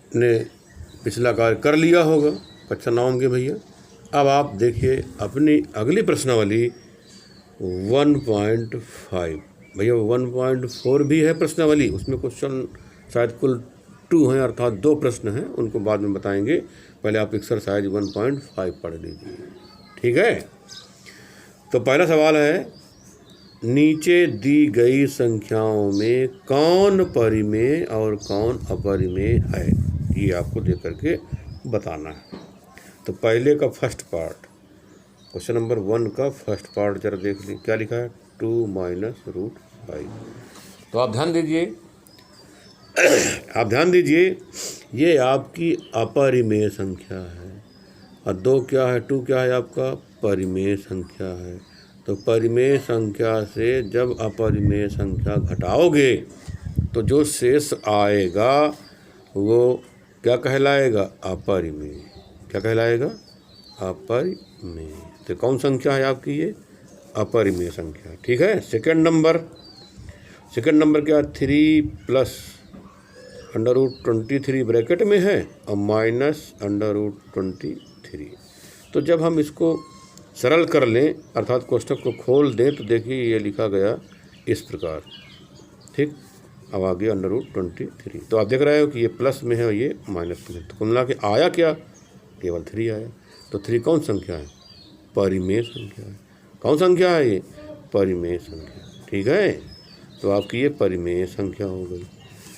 आपने पिछला कार्य कर लिया होगा, कक्षा 9 के भैया। अब आप देखिए अपनी अगली प्रश्नावली 1.5। भैया 1.4 भी है प्रश्नावली, उसमें क्वेश्चन शायद कुल 2 हैं, अर्थात 2 प्रश्न हैं, उनको बाद में बताएंगे। पहले आप एक्सरसाइज 1.5 पढ़ लीजिए, ठीक है। तो पहला सवाल है, नीचे दी गई संख्याओं में कौन परिमेय और कौन अपरिमेय है, ये आपको देख करके बताना है। तो पहले का फर्स्ट पार्ट, क्वेश्चन नंबर 1 का फर्स्ट पार्ट जरा देख लीजिए, क्या लिखा है, 2 - √5। तो आप ध्यान दीजिए, ये आपकी अपरिमेय संख्या है, और 2 क्या है, 2 क्या है, आपका परिमेय संख्या है। तो परिमेय संख्या से जब अपरिमेय संख्या घटाओगे तो जो शेष आएगा वो क्या कहलाएगा, अपरिमेय। क्या कहलाएगा, अपरिमेय। तो कौन संख्या है आपकी, ये अपरिमेय संख्या, ठीक है। सेकंड नंबर क्या, 3 + √23 ब्रैकेट में है और -√23। तो जब हम इसको सरल कर लें, अर्थात कोष्ठक को खोल दें, तो देखिए ये लिखा गया इस प्रकार, ठीक। अब आ गया √23। तो आप देख रहे हो कि ये प्लस में है और ये माइनस में है, तो कुल मिला के आया क्या, केवल 3 आया। तो 3 कौन संख्या है, परिमेय संख्या है। कौन संख्या है ये, परिमेय संख्या, ठीक है। तो आपकी ये परिमेय संख्या हो गई।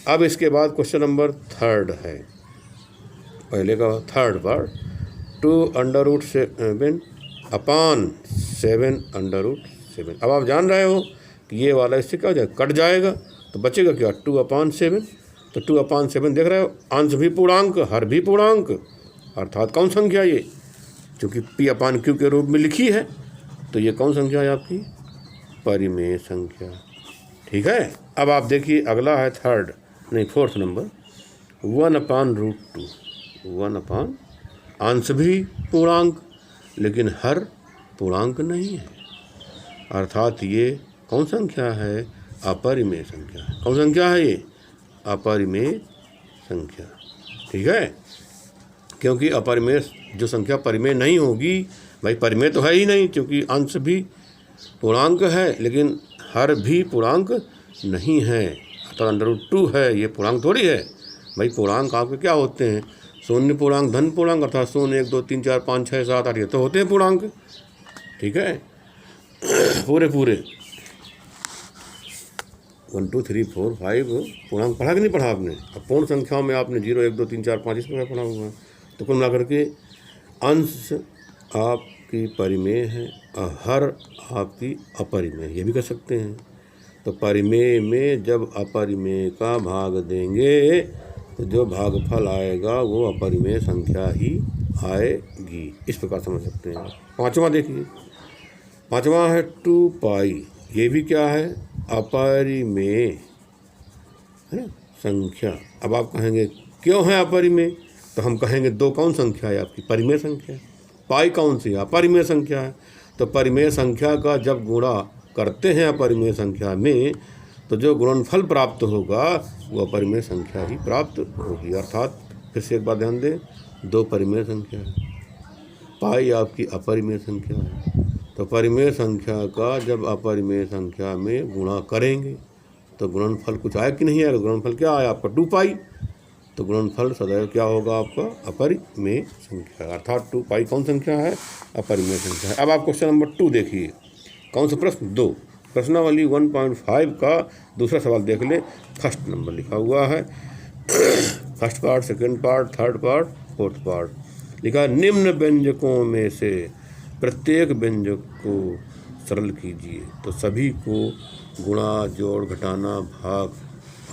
अब इसके बाद क्वेश्चन नंबर 3 है, पहले का थर्ड पार्ट, 2 √7 / 7 √7। अब आप जान रहे हो कि ये वाला इससे क्या हो जाएगा, कट जाएगा, तो बचेगा क्या, 2/7। तो 2/7 देख रहे हो, अंश भी पूर्णांक, हर भी पूर्णांक, अर्थात कौन संख्या ये, चूँकि P/Q के रूप में लिखी है, तो ये कौन संख्या है आपकी, परिमेय संख्या, ठीक है। अब आप देखिए अगला है फोर्थ नंबर, 1/√2। 1 अंश भी पूर्णांक लेकिन हर पूर्णांक नहीं है, अर्थात ये कौन संख्या है, अपरिमेय संख्या। कौन संख्या है ये, अपरिमेय संख्या, ठीक है। क्योंकि अपरिमेय जो संख्या परिमेय नहीं होगी, भाई परिमेय तो है ही नहीं, क्योंकि अंश भी पूर्णांक है लेकिन हर भी पूर्णांक नहीं है, अर्थात √2 है, ये पूर्णांक थोड़ी है। भाई पूर्णांक आपके क्या होते हैं, शून्य पूर्णांक, धन पूर्णांक, अर्थात 0 1 2 3 4 5 6 7 8, ये तो होते हैं पूर्णांक, ठीक है। पूरे 1 2 3 4 5 पूर्णांक पढ़ा कि नहीं पढ़ा आपने। अब पूर्ण संख्याओं में आपने 0 1 2 3 4 5 इस प्रकार पढ़ा हुआ है। तो कुल मिलाकर के अंश आपकी परिमेय है और हर आपकी अपरिमेय, ये भी कर सकते हैं। तो परिमेय में जब अपरिमेय का भाग देंगे तो जो भागफल आएगा वो अपरिमेय संख्या ही आएगी, इस प्रकार समझ सकते हैं। 5वां देखिए, 5वां है 2π। ये भी क्या है, अपरिमेय है ना संख्या। अब आप कहेंगे क्यों है अपरिमेय, तो हम कहेंगे 2 कौन संख्या है आपकी, परिमेय संख्या। पाई कौन सी है, अपरिमेय संख्या है। तो परिमेय संख्या का जब गुणा करते हैं अपरिमेय संख्या में, तो जो गुणनफल प्राप्त होगा वो अपरिमेय संख्या ही प्राप्त होगी। अर्थात फिर से एक बार ध्यान दें, 2 परिमेय संख्या है, पाई आपकी अपरिमेय संख्या है। तो परिमेय संख्या का जब अपरिमेय संख्या में गुणा करेंगे तो गुणनफल कुछ आया कि नहीं आएगा, गुणनफल क्या आया आपका 2π। तो गुणनफल सदैव क्या होगा आपका, अपरिमेय संख्या, अर्थात 2π कौन संख्या है, अपरिमेय संख्या है। अब आप क्वेश्चन नंबर 2 देखिए, कौन सा प्रश्न, 2 प्रश्नावली 1.5 का दूसरा सवाल देख ले। फर्स्ट नंबर लिखा हुआ है, first part, second part, third part, fourth part. लिखा है, निम्न व्यंजकों में से प्रत्येक व्यंजक को सरल कीजिए तो सभी को गुणा, जोड़, घटाना, भाग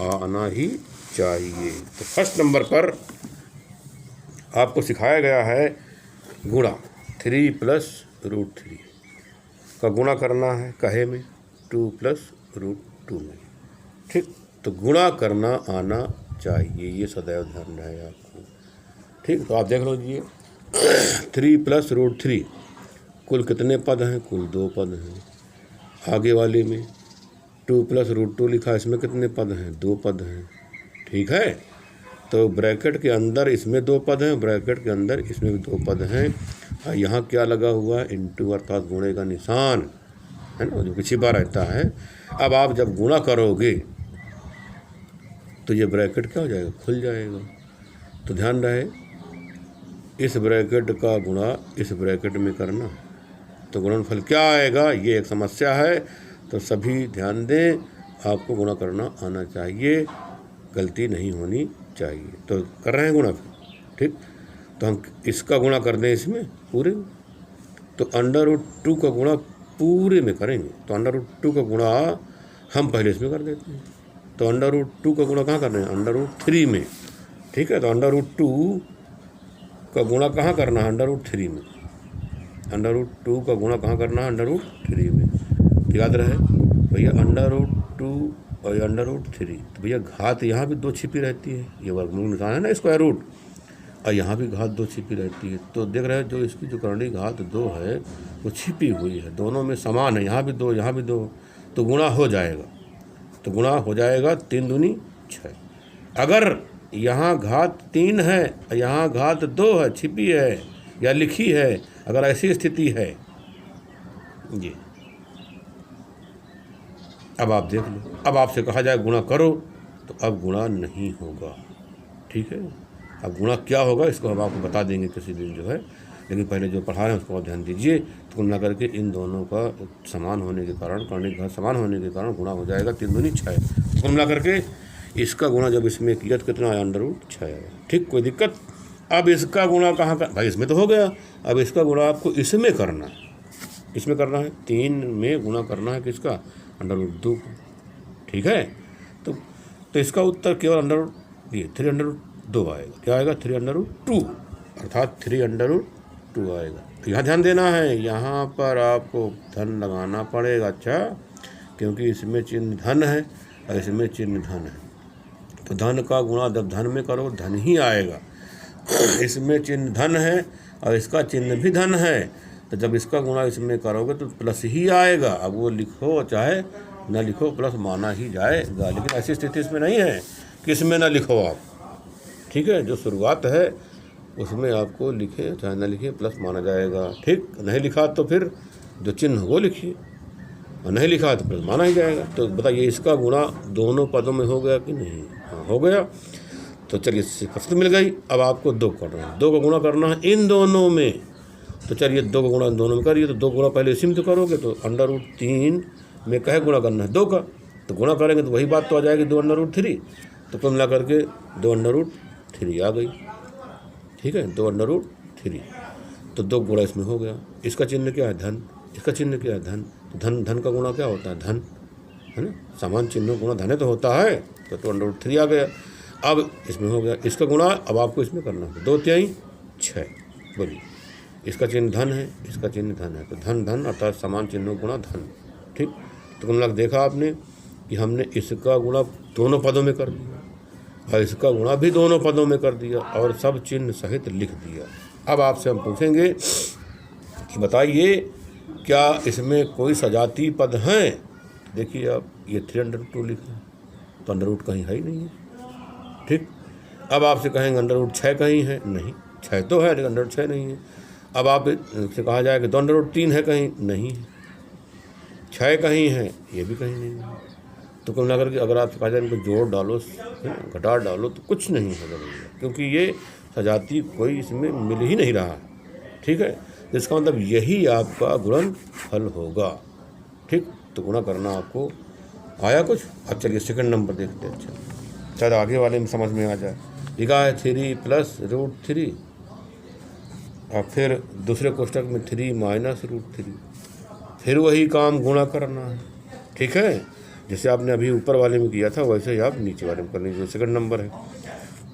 आना ही चाहिए। तो फर्स्ट नंबर पर आपको सिखाया गया है गुणा, 3 + √3 का गुणा करना है, कहे में 2 + √2 में, ठीक। तो गुणा करना आना चाहिए, ये सदैव ध्यान रहे आपको, ठीक। तो आप देख लीजिए 3 + √3 कुल कितने पद हैं, कुल 2 पद हैं। आगे वाले में 2 + √2 लिखा, इसमें कितने पद हैं, 2 पद हैं, ठीक है। तो ब्रैकेट के अंदर इसमें 2 पद हैं, ब्रैकेट के अंदर इसमें भी 2 पद हैं, और यहाँ क्या लगा हुआ है, इंटू अर्थात गुणे का निशान है ना, जो कि छिपा रहता है। अब आप जब गुणा करोगे तो ये ब्रैकेट क्या हो जाएगा, खुल जाएगा। तो ध्यान रहे, इस ब्रैकेट का गुणा इस ब्रैकेट में करना, तो गुणनफल क्या आएगा, ये एक समस्या है। तो सभी ध्यान दें, आपको गुणा करना आना चाहिए, गलती नहीं होनी चाहिए। तो कर रहे हैं गुणा, ठीक। तो हम इसका गुणा कर दें इसमें पूरे में, तो √2 का गुणा पूरे में करेंगे। तो √2 का गुणा हम पहले इसमें कर देते हैं। तो √2 का गुणा कहाँ करना है, √3 में, ठीक है। तो √2 का गुणा कहाँ करना है, √3 में। √2 का गुणा कहाँ करना है, √3 में। तो याद रहे भैया, √2 और √3, तो भैया घात यहाँ भी 2 छिपी रहती है, ये वर्गमूल निशान है ना, स्क्वायर रूट, और यहाँ भी घात 2 छिपी रहती है। तो देख रहे हैं, जो इसकी जो करणी घात 2 है वो छिपी हुई है, दोनों में समान है, यहाँ भी 2 यहाँ भी 2, तो गुणा हो जाएगा। तो गुणा हो जाएगा 3 दूनी 6। अगर यहाँ घात 3 है, यहाँ घात 2 है, छिपी है या लिखी है, अगर ऐसी स्थिति है जी, अब आप देख लो, अब आपसे कहा जाए गुणा करो, तो अब गुणा नहीं होगा, ठीक है। अब गुणा क्या होगा इसको हम आपको बता देंगे किसी दिन जो है, लेकिन पहले जो पढ़ा रहे हैं उसको आप ध्यान दीजिए। तो गुणा करके इन दोनों का समान होने के कारण, करने का समान होने के कारण गुणा हो जाएगा 3 दूनी 6। तो गुणा करके इसका गुणा जब इसमें किया तो कितना आया, √6 आया, ठीक, कोई दिक्कत। अब इसका गुणा कहाँ का, भाई इसमें तो हो गया, अब इसका गुणा आपको इसमें करना है, इसमें करना है, 3 में गुणा करना है किसका, √2 को, ठीक है। तो इसका उत्तर केवल 3√2 आएगा। क्या आएगा, 3√2, अर्थात 3√2 आएगा। तो यहाँ ध्यान देना है, यहाँ पर आपको धन लगाना पड़ेगा, अच्छा, क्योंकि इसमें चिन्ह धन है और इसमें चिन्ह धन है। तो धन का गुणा जब धन में करो धन ही आएगा। इसमें चिन्ह धन है और इसका चिन्ह भी धन है, तो जब इसका गुणा इसमें करोगे तो प्लस ही आएगा। अब वो लिखो चाहे न लिखो, प्लस माना ही जाएगा। लेकिन ऐसी स्थिति इसमें नहीं है कि इसमें न लिखो आप, ठीक है। जो शुरुआत है उसमें आपको लिखे चाहे न लिखे, प्लस माना जाएगा, ठीक। नहीं लिखा तो फिर जो चिन्ह वो लिखिए, और नहीं लिखा तो प्लस माना ही जाएगा। तो बताइए इसका गुणा दोनों पदों में हो गया कि नहीं, हाँ हो गया। तो चलिए शिकस्त मिल गई। अब आपको 2 करना है, 2 का गुणा करना है इन दोनों में। तो चलिए 2 का गुणा इन दोनों में करिए। तो 2 गुणा पहले इसी में तो करोगे, तो √3 में कहे गुणा करना है 2 का, तो गुणा करेंगे तो वही बात तो आ जाएगी 2√3। तो कुल मिला करके 2√3 आ गई, ठीक है, 2√3। तो 2 गुणा इसमें हो गया। इसका चिन्ह क्या है, धन, इसका चिन्ह क्या है, धन। तो धन का गुणा क्या होता है, धन, है ना, समान चिन्ह गुणा धन तो होता है। तो 2√3 आ गया। अब इसमें हो गया, इसका गुणा अब आपको इसमें करना है, 2 तिहाई 6। बोलिए, इसका चिन्ह धन है, इसका चिन्ह धन है, तो धन धन अर्थात समान चिन्हों गुणा धन, ठीक। तो कुल देखा आपने कि हमने इसका गुणा दोनों पदों में कर दिया और इसका गुणा भी दोनों पदों में कर दिया और सब चिन्ह सहित लिख दिया। अब आपसे हम पूछेंगे कि बताइए क्या इसमें कोई सजाती पद हैं। देखिए आप, ये 3√2 लिखा है, तो अंडर कहीं है ही नहीं है, ठीक। अब आपसे कहेंगे √6 कहीं है, नहीं, 6 तो है लेकिन √6 नहीं है। अब आप से कहा जाए कि 2√3 है कहीं, नहीं है, 6 कहीं है, ये भी कहीं नहीं है। तो कुल मिलाकर के अगर आपसे कहा जाए इनको जोड़ डालो, घटा डालो, तो कुछ नहीं होगा भैया, क्योंकि ये सजाती कोई इसमें मिल ही नहीं रहा है, ठीक है। इसका मतलब यही आपका गुणनफल होगा, ठीक। तो गुणा करना आपको आया कुछ। अब चलिए सेकंड नंबर देखते हैं। अच्छा, शायद आगे वाले में समझ में आ जाए। लिखा है 3 + √3 और फिर दूसरे कोष्टक में 3 - √3। फिर वही काम गुणा करना है, ठीक है। जैसे आपने अभी ऊपर वाले में किया था वैसे ही आप नीचे वाले में कर लीजिए, सेकंड नंबर है।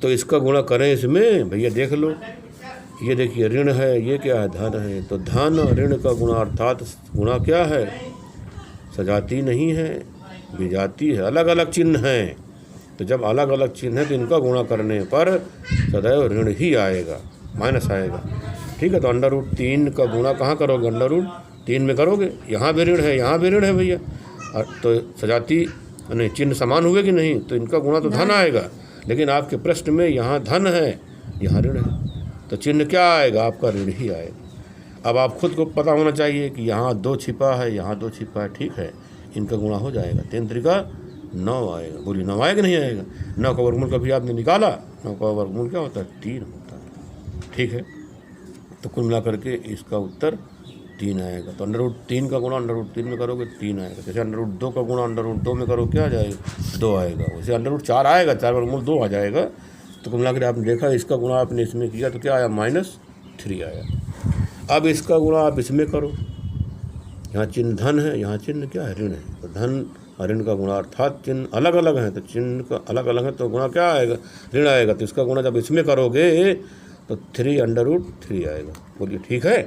तो इसका गुणा करें इसमें, भैया देख लो, ये देखिए ऋण है, ये क्या है, धन है। तो धन ऋण का गुणा, अर्थात गुणा क्या है, सजाती नहीं है, विजाती है, अलग अलग चिन्ह हैं। तो जब अलग अलग चिन्ह है तो इनका गुणा करने पर सदैव ऋण ही आएगा, माइनस आएगा, ठीक है। तो √3 का गुणा कहाँ करोगे, √3 में करोगे। यहाँ भी ऋण है, यहाँ भी ऋण है भैया, तो सजाती नहीं, चिन्ह समान हुए कि नहीं, तो इनका गुणा तो धन आएगा। लेकिन आपके प्रश्न में यहाँ धन है, यहाँ ऋण है, तो चिन्ह क्या आएगा? आपका ऋण ही आएगा। अब आप खुद को पता होना चाहिए कि यहाँ 2 छिपा है, यहाँ 2 छिपा है, ठीक है, इनका गुणा हो जाएगा, 3 त्रिका 9 आएगा। बोलिए 9 आएगा नहीं आएगा? 9 का वर्गमूल कभी आपने निकाला? 9 का वर्गमूल क्या होता है? 3 होता है, ठीक है। तो कुल मिला करके इसका उत्तर 3 आएगा। तो √3 का गुणा √3 में करोगे 3 आएगा। जैसे √2 का गुणा √2 में करो क्या आ जाएगा? 2 आएगा। वैसे √4 आएगा, 4 वर्गमूल 2 आ जाएगा। तो कुल मिला कर आपने देखा इसका गुणा आपने इसमें किया तो क्या आया? -3 आया। अब इसका गुणा आप इसमें करो, यहाँ चिन्ह धन है, यहाँ चिन्ह क्या है? ऋण है। तो धन और ऋण का गुणा, अर्थात चिन्ह अलग अलग हैं तो चिन्ह का अलग अलग है तो गुणा क्या आएगा? ऋण आएगा। तो इसका गुणा जब इसमें करोगे तो 3√3 आएगा। बोलिए ठीक है।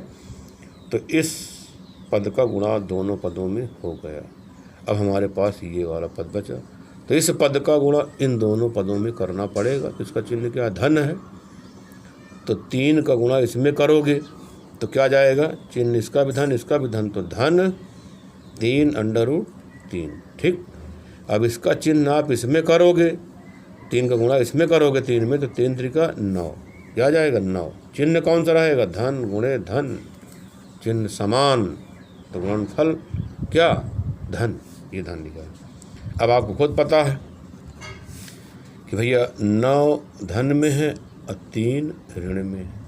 तो इस पद का गुणा दोनों पदों में हो गया। अब हमारे पास ये वाला पद बचा, तो इस पद का गुणा इन दोनों पदों में करना पड़ेगा। तो इसका चिन्ह क्या? धन है। तो 3 का गुणा इसमें करोगे तो क्या जाएगा? चिन्ह इसका भी धन, इसका भी धन, तो धन 3√3, ठीक। अब इसका चिन्ह आप इसमें करोगे, 3 का गुणा इसमें करोगे 3 में, तो 3 त्रिका 9, क्या जाएगा? 9। चिन्ह कौन सा रहेगा? धन गुणे धन, चिन्ह समान, तो गुणनफल क्या? धन, ये धन लिखा। अब आपको खुद पता है कि भैया 9 धन में है और 3 ऋण में है,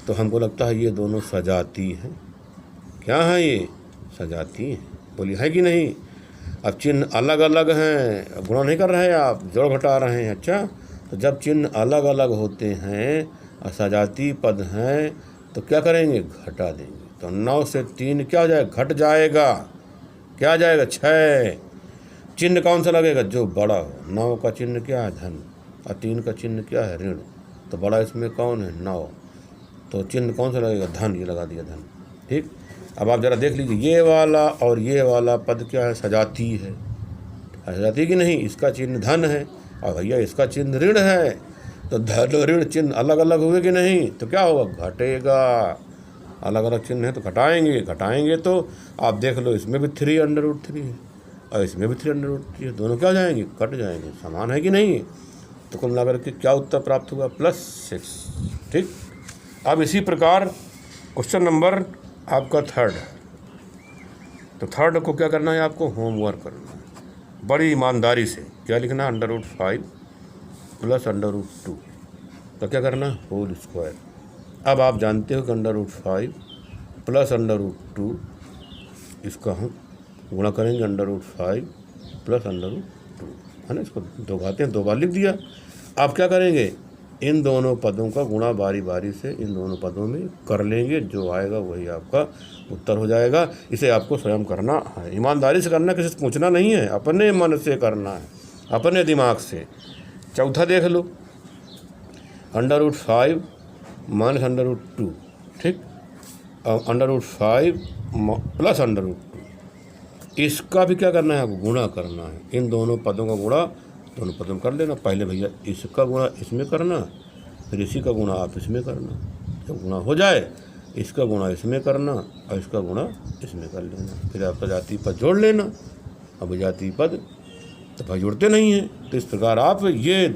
तो हमको लगता है ये दोनों सजाती हैं। क्या है ये? सजाती हैं। बोलिए है कि नहीं? अब चिन्ह अलग अलग हैं, गुणा नहीं कर रहे हैं आप, जोड़ घटा रहे हैं। अच्छा, तो जब चिन्ह अलग अलग होते हैं और सजाती पद हैं तो क्या करेंगे? घटा देंगे। तो 9 से 3 क्या हो जाएगा? घट जाएगा। क्या जाएगा? 6। चिन्ह कौन सा लगेगा? जो बड़ा हो। 9 का चिन्ह क्या है? धन, और 3 का चिन्ह क्या है? ऋण। तो बड़ा इसमें कौन है? 9। तो चिन्ह कौन सा लगेगा? धन, ये लगा दिया धन, ठीक। अब आप ज़रा देख लीजिए, ये वाला और ये वाला पद क्या है? सजाती है। सजाती कि नहीं? इसका चिन्ह धन है और भैया इसका चिन्ह ऋण है। तो धन और ऋण चिन्ह अलग अलग हुए कि नहीं? तो क्या होगा? घटेगा। अलग अलग चिन्ह है तो घटाएंगे, घटाएंगे तो आप देख लो, इसमें भी 3√3 है और इसमें भी 3√3 है, दोनों क्या हो जाएंगे? कट जाएंगे। समान है कि नहीं? तो कुल मिलाकर के क्या उत्तर प्राप्त हुआ? +6, ठीक। अब इसी प्रकार क्वेश्चन नंबर आपका 3 है। तो 3 को क्या करना है? आपको होमवर्क करना है बड़ी ईमानदारी से। क्या लिखना है? √5 + √2 का क्या करना? Whole square. अब आप जानते हो कि √5 + √2 इसका हम गुणा करेंगे √5 + √2, है ना। इसको 2 घाते हैं, 2 बार लिख दिया। आप क्या करेंगे? इन दोनों पदों का गुणा बारी बारी से इन दोनों पदों में कर लेंगे, जो आएगा वही आपका उत्तर हो जाएगा। इसे आपको स्वयं करना है, ईमानदारी से करना, किसी से पूछना नहीं है, अपने मन से करना है, अपने दिमाग से। चौथा देख लो, √5 - √2, ठीक। √5 + √2, इसका भी क्या करना है? आपको गुणा करना है। इन दोनों पदों का गुणा दोनों पदों में कर लेना। पहले भैया इसका गुणा इसमें करना, फिर इसी का गुणा आप इसमें करना। जब गुणा हो जाए इसका गुणा इसमें करना और इसका गुणा इसमें कर लेना। फिर आप सजातीय पद जोड़ लेना। अब विजातीय पद तो भाई जुड़ते नहीं हैं। तो इस प्रकार आप ये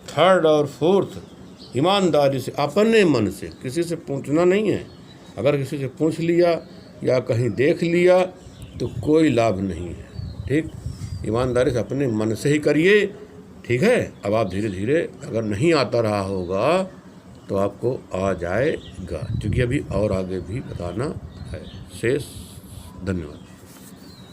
3rd और 4th ईमानदारी से अपने मन से, किसी से पूछना नहीं है। अगर किसी से पूछ लिया या कहीं देख लिया तो कोई लाभ नहीं है, ठीक। ईमानदारी से अपने मन से ही करिए, ठीक है। अब आप धीरे धीरे, अगर नहीं आता रहा होगा तो आपको आ जाएगा, क्योंकि अभी और आगे भी बताना है। शेष धन्यवाद।